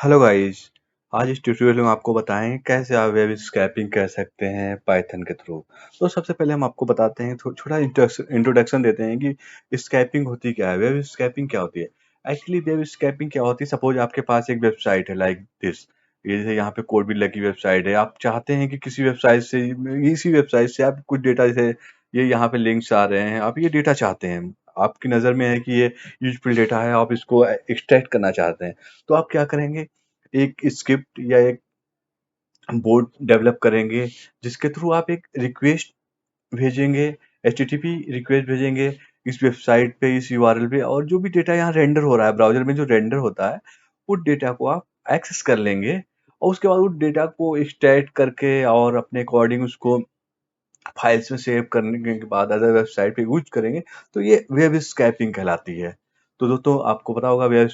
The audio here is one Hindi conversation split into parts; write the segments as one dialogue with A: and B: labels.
A: Hello guys. आज इस ट्यूटोरियल में आपको बताएं कैसे आप वेब स्क्रैपिंग कर सकते हैं पाइथन के थ्रू। तो सबसे पहले हम आपको बताते हैं, छोटा इंट्रोडक्शन देते हैं कि स्क्रैपिंग होती क्या है, वेब स्क्रैपिंग क्या होती है। एक्चुअली वेब स्क्रैपिंग क्या होती है, सपोज आपके पास एक वेबसाइट है लाइक दिस। ये जैसे यहाँ पे कोड भी लगी वेबसाइट है, आप चाहते हैं कि किसी वेबसाइट से, इसी वेबसाइट से आप कुछ डेटा, जैसे ये यहाँ पे लिंक्स आ रहे हैं, आप ये डेटा चाहते हैं, आपकी नज़र में है कि ये यूजफुल डेटा है, आप इसको एक्सट्रैक्ट करना चाहते हैं। तो आप क्या करेंगे, एक स्क्रिप्ट या एक बोर्ड डेवलप करेंगे जिसके थ्रू आप एक रिक्वेस्ट भेजेंगे, एचटीटीपी रिक्वेस्ट भेजेंगे इस वेबसाइट पे, इस यूआरएल पे, और जो भी डेटा यहाँ रेंडर हो रहा है ब्राउजर में, जो रेंडर होता है उस डेटा को आप एक्सेस कर लेंगे, और उसके बाद उस डेटा को एक्सट्रैक्ट करके और अपने अकॉर्डिंग उसको फाइल्स में सेव करने के बाद अदर वेबसाइट पे यूज करेंगे। तो ये वेब स्क्रैपिंग कहलाती है। तो दोस्तों आपको पता होगा वेब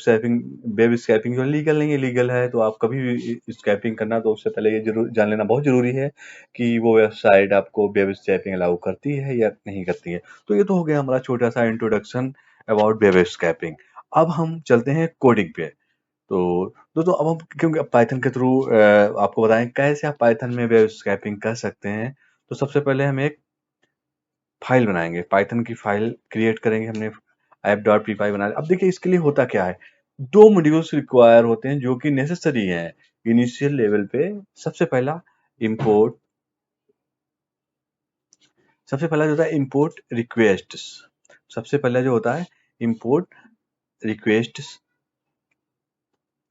A: स्क्रैपिंग जो लीगल नहीं है, लीगल है। तो आप कभी भी स्क्रैपिंग करना, तो उससे पहले ये जरूर जान लेना बहुत जरूरी है कि वो वेबसाइट आपको वेब स्क्रैपिंग अलाउ करती है या नहीं करती है। तो ये तो हो गया हमारा छोटा सा इंट्रोडक्शन अबाउट वेब स्क्रैपिंग। अब हम चलते हैं कोडिंग पे। तो दोस्तों अब हम, क्योंकि पाइथन के थ्रू आपको बताएं कैसे आप पाइथन में वेब स्क्रैपिंग कर सकते हैं। तो सबसे पहले हम एक फाइल बनाएंगे, पाइथन की फाइल क्रिएट करेंगे। हमने app.py बना लिया। अब देखिए इसके लिए होता क्या है, दो मॉड्यूल्स रिक्वायर होते हैं जो कि नेसेसरी हैं इनिशियल लेवल पे। सबसे पहला इंपोर्ट सबसे पहला जो होता है इंपोर्ट रिक्वेस्ट्स। सबसे पहला जो होता है इंपोर्ट रिक्वेस्ट्स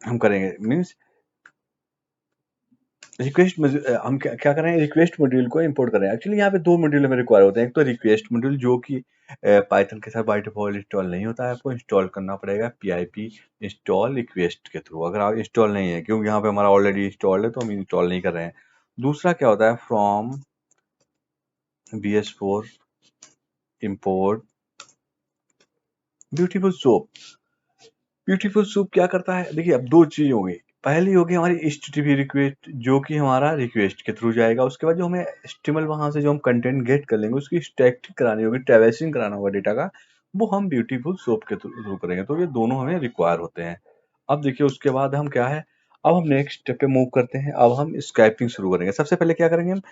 A: हम करेंगे, मीन्स रिक्वेस्ट। हम क्या कर रहे हैं, रिक्वेस्ट मॉड्यूल को इंपोर्ट कर रहे हैं। एक्चुअली यहाँ पे दो मॉड्यूल हमें रिक्वायर होते हैं। एक तो रिक्वेस्ट मॉड्यूल जो कि पाइथन के साथ बाय डिफॉल्ट इंस्टॉल नहीं होता है, आपको इंस्टॉल करना पड़ेगा PIP इंस्टॉल रिक्वेस्ट के थ्रू। अगर आप इंस्टॉल नहीं है, क्योंकि यहाँ पे हमारा ऑलरेडी इंस्टॉल्ड है, तो हम इंस्टॉल नहीं कर रहे हैं। दूसरा क्या होता है, from BS4 import beautiful soap. Beautiful soup क्या करता है, देखिए अब दो चीज हो गई। पहली होगी हमारी HTTP रिक्वेस्ट, जो कि हमारा रिक्वेस्ट के थ्रू जाएगा। उसके बाद जो हमें HTML वहां से जो हम कंटेंट गेट कर लेंगे, उसकी स्टैटिक करानी होगी, ट्रैवर्सिंग कराना होगा डेटा का, वो हम ब्यूटीफुल सोप के थ्रू करेंगे। तो ये दोनों हमें रिक्वायर होते हैं। अब देखिए उसके बाद हम क्या है, अब हम नेक्स्ट स्टेप पे मूव करते हैं। अब हम स्क्रैपिंग शुरू करेंगे। सबसे पहले क्या करेंगे, हम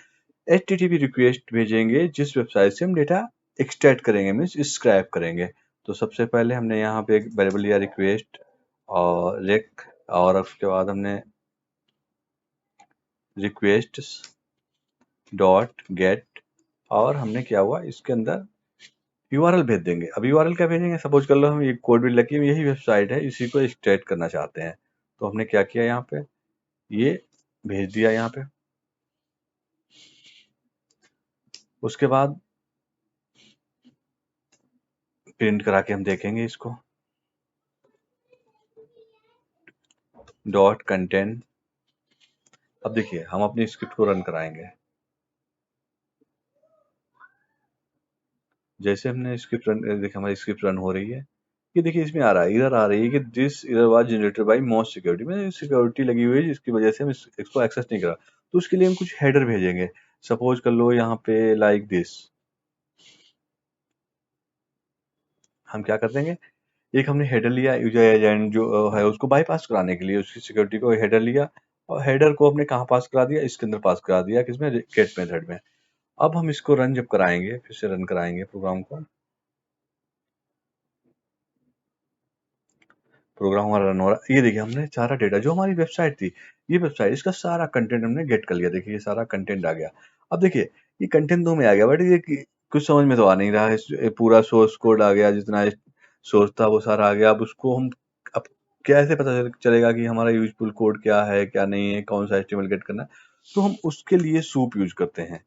A: HTTP रिक्वेस्ट भेजेंगे जिस वेबसाइट से हम डेटा एक्सट्रैक्ट करेंगे, मीन्स स्क्रैप करेंगे। तो सबसे पहले हमने यहाँ पे एक वेरिएबल लिया रिक्वेस्ट और रेक, और उसके बाद हमने रिक्वेस्ट डॉट गेट, और हमने क्या हुआ इसके अंदर यूआरएल भेज देंगे। अब यूआरएल क्या भेजेंगे, सपोज कर लो हम ये कोड भी लगी यही वेबसाइट है, इसी को एक्सट्रैक्ट करना चाहते हैं। तो हमने क्या किया, यहाँ पे ये भेज दिया यहाँ पे। उसके बाद प्रिंट करा के हम देखेंगे इसको, डॉट कंटेंट। अब देखिए हम अपनी स्क्रिप्ट को रन कराएंगे। जैसे हमने स्क्रिप्ट रन, देखिए हमारी स्क्रिप्ट रन हो रही है। ये देखिए इसमें आ रहा है, इधर आ रही है कि दिस इधर was generated by most security, में सिक्योरिटी लगी हुई है जिसकी वजह से हम इसको एक्सेस नहीं करा। तो उसके लिए हम कुछ हेडर भेजेंगे। सपोज कर लो यहाँ पे लाइक दिस, हम क्या कर देंगे, एक हमने हेडर लिया यूजर एजेंट जो है उसको बाईपास कराने के लिए, उसकी सिक्योरिटी को हेडर लिया, और हेडर को हमने कहाँ पास करा दिया, इसके अंदर पास करा दिया, किसमें, गेट मेथड में। अब हम इसको रन जब कराएंगे, फिर से रन कराएंगे प्रोग्राम को, प्रोग्राम हमारा रन हो रहा है। ये देखिए हमने सारा डेटा जो हमारी वेबसाइट थी, ये वेबसाइट, इसका सारा कंटेंट हमने गेट कर लिया। देखिए ये सारा कंटेंट आ गया। अब देखिए ये कंटेंट तो हमें आ गया, बट ये कुछ समझ में तो आ नहीं रहा है। ये पूरा सोर्स कोड आ गया, जितना सोर्स था वो सारा आ गया। अब उसको हम, अब कैसे पता चलेगा कि हमारा यूजफुल कोड क्या है क्या नहीं है, कौन सा एचटीएमएल गेट करना है। तो हम उसके लिए सूप यूज करते हैं।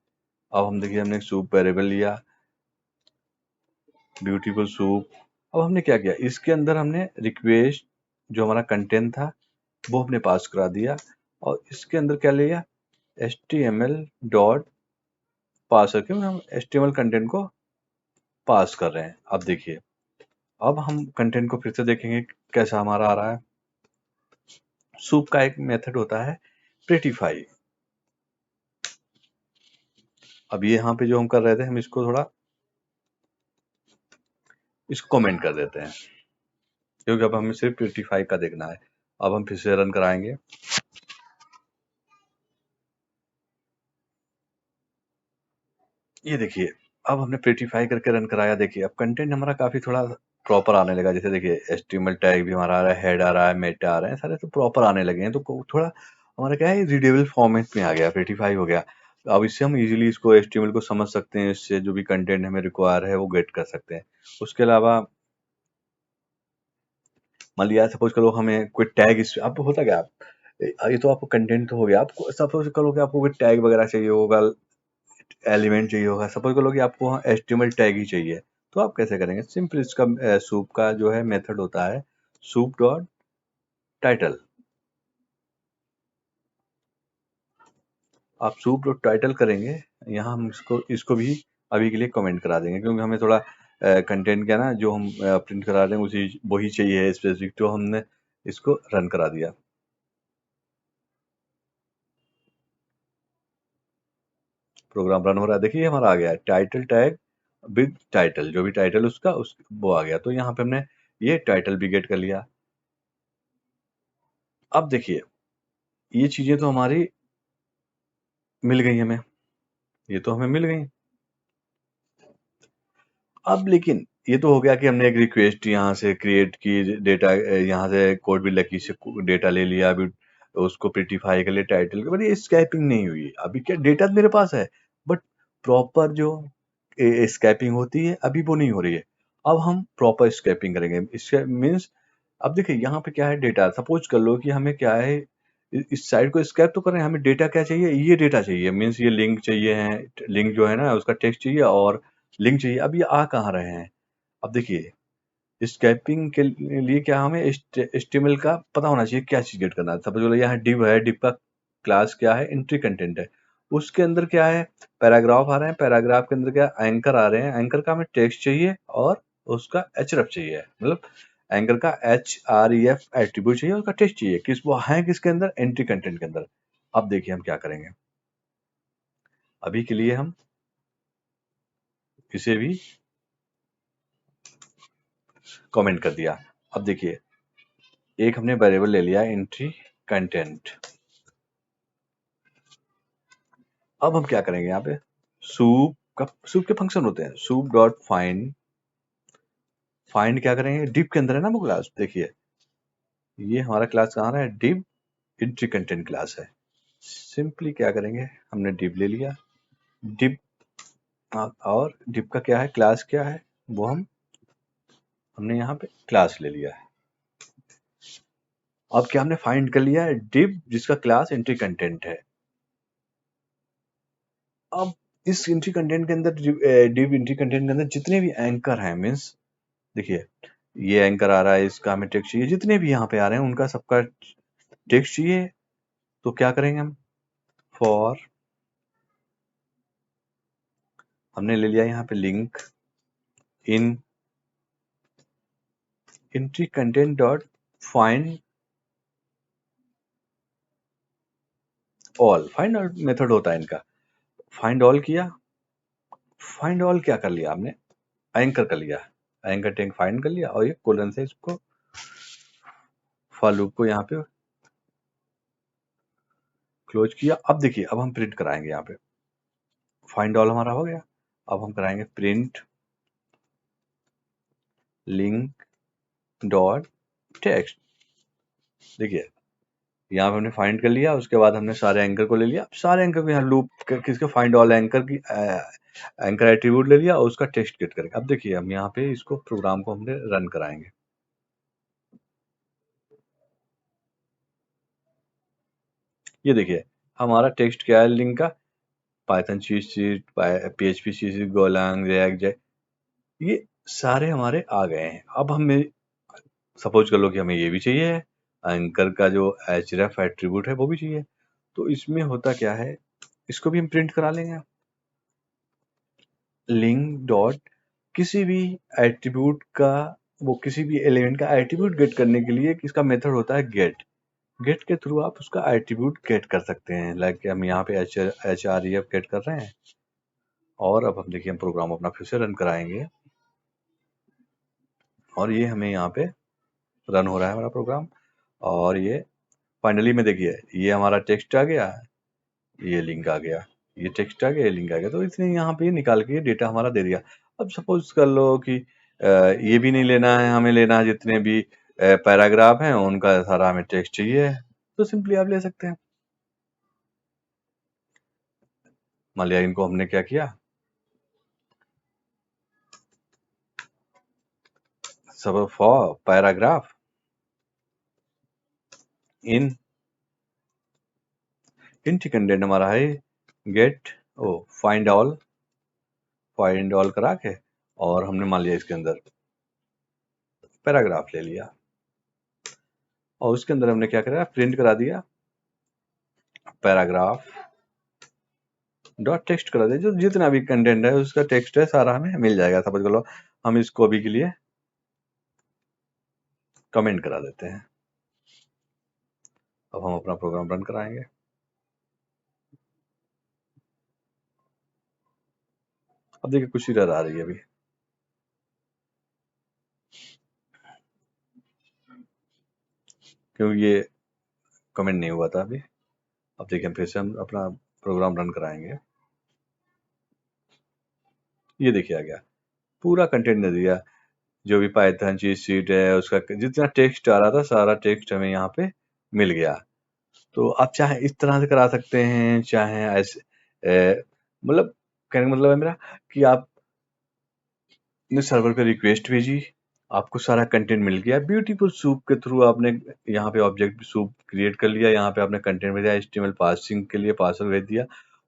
A: अब हम देखिए हमने सूप वेरिएबल लिया, ब्यूटीफुल सूप। अब हमने क्या किया, इसके अंदर हमने रिक्वेस्ट जो हमारा कंटेंट था वो हमने पास करा दिया, और इसके अंदर क्या लिया, HTML डॉट पास करके हम HTML कंटेंट को पास कर रहे हैं। अब देखिए अब हम कंटेंट को फिर से देखेंगे कैसा हमारा आ रहा है। सूप का एक मेथड होता है प्रेटिफाई। अब ये यहाँ पे जो हम कर रहे थे, हम इसको थोड़ा इसको कमेंट कर देते हैं, क्योंकि अब हमें सिर्फ प्रेटिफाई का देखना है। अब हम फिर से रन कराएंगे। ये देखिए, अब हमने प्रीटीफाई करके रन कराया। देखिए अब कंटेंट हमारा काफी थोड़ा प्रॉपर आने लगा। जैसे देखिए एचटीएमएल टैग भी हमारा आ रहा है, हेड आ रहा है, मेटा आ रहा है, सारे तो प्रॉपर आने लगे हैं। तो थोड़ा हमारा क्या है, रीडेबल फॉर्मेट में आ गया, प्रीटीफाई हो गया। अब इससे हम इजीली इसको एचटीएमएल को समझ सकते हैं, इससे जो भी कंटेंट हमें रिक्वायर है वो गेट कर सकते हैं। उसके अलावा मान लिया सपोज करो हमें कोई टैग, इस अब होता क्या, ये तो आपको कंटेंट तो हो गया, आपको सपोज करो कि आपको कोई टैग वगैरह चाहिए होगा, एलिमेंट चाहिए होगा, सपोज करो कि आपको वहाँ एचटीएमएल टैग ही चाहिए, तो आप कैसे करेंगे? सिंपल इसका सूप का जो है मेथड होता है, सूप डॉट टाइटल। आप सूप डॉट टाइटल करेंगे, यहाँ हम इसको भी अभी के लिए कमेंट करा देंगे, क्योंकि हमें थोड़ा कंटेंट क्या ना, जो हम प्रिंट करा रहे हैं उसी वही चाहिए स्पेसिफिक, तो हमने इसको रन करा दिया। प्रोग्राम रन हो रहा है, देखिए हमारा आ गया टाइटल टैग विद टाइटल, जो भी टाइटल उसका वो आ गया। तो यहाँ पे हमने ये टाइटल भी गेट कर लिया। अब देखिए ये चीजें तो हमारी मिल गई हमें, ये तो हमें मिल गई। अब लेकिन ये तो हो गया कि हमने एक रिक्वेस्ट यहाँ से क्रिएट की, डेटा यहाँ से कोड भी लकी से डेटा ले लिया, अभी उसको प्रिटिफाई कर लिया टाइटल के, बट ये स्कैपिंग नहीं हुई। अभी क्या, डेटा मेरे पास है, बट प्रॉपर जो स्कैपिंग होती है अभी वो नहीं हो रही है। अब हम प्रॉपर स्कैपिंग करेंगे। इसके मीन्स, अब देखिए यहाँ पे क्या है, डेटा सपोज कर लो कि हमें क्या है, इस साइड को स्कैप तो करें, हमें डेटा क्या चाहिए, ये डेटा चाहिए, मीन्स ये लिंक चाहिए है, लिंक जो है ना उसका टेक्स्ट चाहिए और लिंक चाहिए। अब ये आ कहाँ रहे हैं? अब देखिए स्कैपिंग के लिए क्या हमें एचटीएमएल का पता होना चाहिए, क्या चीज गेट करना है। सपोज बोलो यहाँ डिव है, डिव का क्लास क्या है, एंट्री कंटेंट है, उसके अंदर क्या है, पैराग्राफ आ रहे हैं, पैराग्राफ के अंदर क्या एंकर आ रहे हैं, एंकर का हमें टेक्स्ट चाहिए और उसका एचरफ चाहिए, मतलब एंकर का HREF एट्रीब्यूट चाहिए, उसका टेक्स्ट चाहिए, किस वो है किसके अंदर, एंट्री कंटेंट के अंदर। अब देखिए हम क्या करेंगे, अभी के लिए हम इसे भी कमेंट कर दिया। अब देखिए एक हमने वेरिएबल ले लिया एंट्री कंटेंट। अब हम क्या करेंगे, यहाँ पे सूप के फंक्शन होते हैं, सूप डॉट फाइंड, फाइंड क्या करेंगे, डिव के अंदर है ना वो क्लास। देखिए ये हमारा क्लास कहाँ रहा है, डिव एंट्री कंटेंट क्लास है। सिंपली क्या करेंगे, हमने डिव ले लिया, डिव और डिव का क्या है, क्लास क्या है, वो हमने यहाँ पे क्लास ले लिया है। अब क्या हमने फाइंड कर लिया है, डिव जिसका क्लास एंट्री कंटेंट है। अब इस एंट्री कंटेंट के अंदर, डिव एंट्री कंटेंट के अंदर जितने भी एंकर हैं, मीन्स देखिए ये एंकर आ रहा है, इसका हमें टेक्स्ट चाहिए, जितने भी यहाँ पे आ रहे हैं उनका सबका टेक्स्ट चाहिए। तो क्या करेंगे हम, फॉर, हमने ले लिया यहाँ पे link in entry content dot find all, find all method होता है इनका। फाइंड ऑल किया, फाइंड ऑल क्या कर लिया हमने, एंकर कर लिया, एंकर टैग फाइंड कर लिया, और ये कोलन से इसको फॉर लूप को यहाँ पे क्लोज किया। अब देखिए अब हम प्रिंट कराएंगे, यहाँ पे फाइंड ऑल हमारा हो गया। अब हम कराएंगे प्रिंट लिंक डॉट टेक्स्ट। देखिए यहाँ पे हमने फाइंड कर लिया, उसके बाद हमने सारे एंकर को ले लिया, सारे एंकर को यहाँ लूप किसके, फाइंड ऑल एंकर की एंकर एट्रीब्यूट ले लिया और उसका टेक्स्ट गेट करेंगे। अब देखिए हम यहाँ पे इसको प्रोग्राम को हमने रन कराएंगे। ये देखिए हमारा टेक्स्ट क्या है, लिंक का, Python cheat sheet, PHP CC, Golang, React, ये सारे हमारे आ गए हैं। अब हमें सपोज कर लो कि हमें ये भी चाहिए है, एंकर का जो href एट्रीब्यूट है वो भी चाहिए। तो इसमें होता क्या है, इसको भी हम प्रिंट करा लेंगे, लिंक डॉट किसी भी एट्रीब्यूट का, वो किसी भी एलिमेंट का एट्रीब्यूट गेट करने के लिए इसका मेथड होता है गेट। गेट के थ्रू आप उसका एट्रीब्यूट गेट कर सकते हैं, लाइक हम यहाँ पे HREF गेट कर रहे हैं। और अब हम देखिए हम प्रोग्राम अपना फिर से रन कराएंगे, और ये हमें यहाँ पे रन हो रहा है हमारा प्रोग्राम। और ये फाइनली में देखिए ये हमारा टेक्स्ट आ गया, ये लिंक आ गया, ये टेक्स्ट आ गया, ये लिंक आ गया। तो इसने यहाँ पे निकाल के डेटा हमारा दे दिया। अब सपोज कर लो कि ये भी नहीं लेना है, हमें लेना है जितने भी पैराग्राफ हैं उनका सारा हमें टेक्स्ट चाहिए है, तो सिंपली आप ले सकते हैं। मान लिया इनको हमने क्या किया, सब for paragraph in int content हमारा है गेट फाइंड ऑल करा के, और हमने मान लिया इसके अंदर पैराग्राफ ले लिया, और उसके अंदर हमने क्या करा, प्रिंट करा दिया पैराग्राफ डॉट टेक्स्ट करा दिया। जो जितना भी कंटेंट है उसका टेक्स्ट है सारा हमें मिल जाएगा। सपोज कर लो हम इसको अभी के लिए कमेंट करा देते हैं। अब हम अपना प्रोग्राम रन कराएंगे। अब देखिए कुछ एरर आ रही है अभी, क्योंकि ये कमेंट नहीं हुआ था अभी। अब देखिए फिर से हम अपना प्रोग्राम रन कराएंगे। ये देखिए आ गया, पूरा कंटेंट दे दिया, जो भी पाइथन चीज शीट है उसका जितना टेक्स्ट आ रहा था सारा टेक्स्ट हमें यहाँ पे मिल गया। तो आप चाहे इस तरह से करा सकते हैं, चाहे ऐसे मतलब कहने का मतलब है मेरा कि आप ने सर्वर पे रिक्वेस्ट भेजी, आपको सारा कंटेंट मिल गया ब्यूटीफुल सूप के थ्रू। आपने यहाँ पे ऑब्जेक्ट सूप क्रिएट कर लिया, यहाँ पे आपने कंटेंट भेजा, एचटीएमएल पार्सिंग के लिए पार्सर भेज दिया।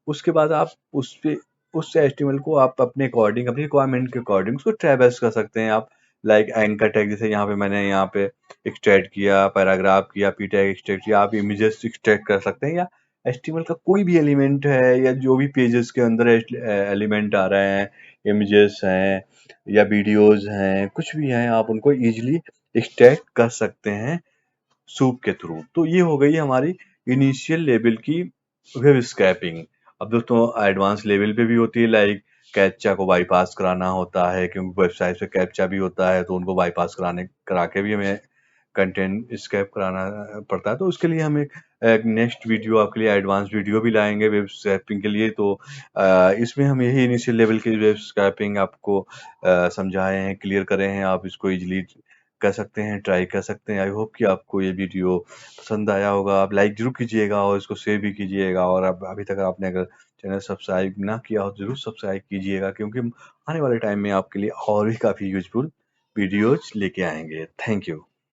A: उसके बाद आप उस पे उस एचटीएमएल को आप अपने अकॉर्डिंग, अपनी रिक्वायरमेंट के अकॉर्डिंग उसको ट्रैवर्स कर सकते हैं आप। लाइक एंकर टैग, जैसे यहाँ पे मैंने यहाँ पे एक्सट्रैक्ट किया, पैराग्राफ किया, पी टैग एक्सट्रैक्ट किया, आप इमेजेस एक्सट्रैक्ट कर सकते हैं, या एचटीएमएल का कोई भी एलिमेंट है या जो भी पेजेस के अंदर एलिमेंट आ रहे हैं, इमेजेस हैं या वीडियोस हैं, कुछ भी हैं, आप उनको इजीली एक्सट्रैक्ट कर सकते हैं सूप के थ्रू। तो ये हो गई हमारी इनिशियल लेवल की वेब स्क्रैपिंग। अब दोस्तों एडवांस लेवल पे भी होती है, लाइक कैप्चा को बाईपास कराना होता है, क्योंकि वेबसाइट पे कैप्चा भी होता है, तो उनको बाईपास करा के भी हमें कंटेंट स्क्रैप कराना पड़ता है। तो उसके लिए हम एक नेक्स्ट वीडियो आपके लिए एडवांस वीडियो भी लाएंगे वेब स्क्रैपिंग के लिए। तो इसमें हम यही इनिशियल लेवल की वेब स्क्रैपिंग आपको समझाए हैं, क्लियर करे हैं। आप इसको इजीली कर सकते हैं, ट्राई कर सकते हैं। आई होप कि आपको ये वीडियो पसंद आया होगा। आप लाइक जरूर कीजिएगा और इसको शेयर भी कीजिएगा, और अब अभी तक आपने अगर चैनल सब्सक्राइब ना किया हो जरूर सब्सक्राइब कीजिएगा, क्योंकि हम आने वाले टाइम में आपके लिए और भी काफ़ी यूजफुल वीडियोज लेके आएंगे। Thank you.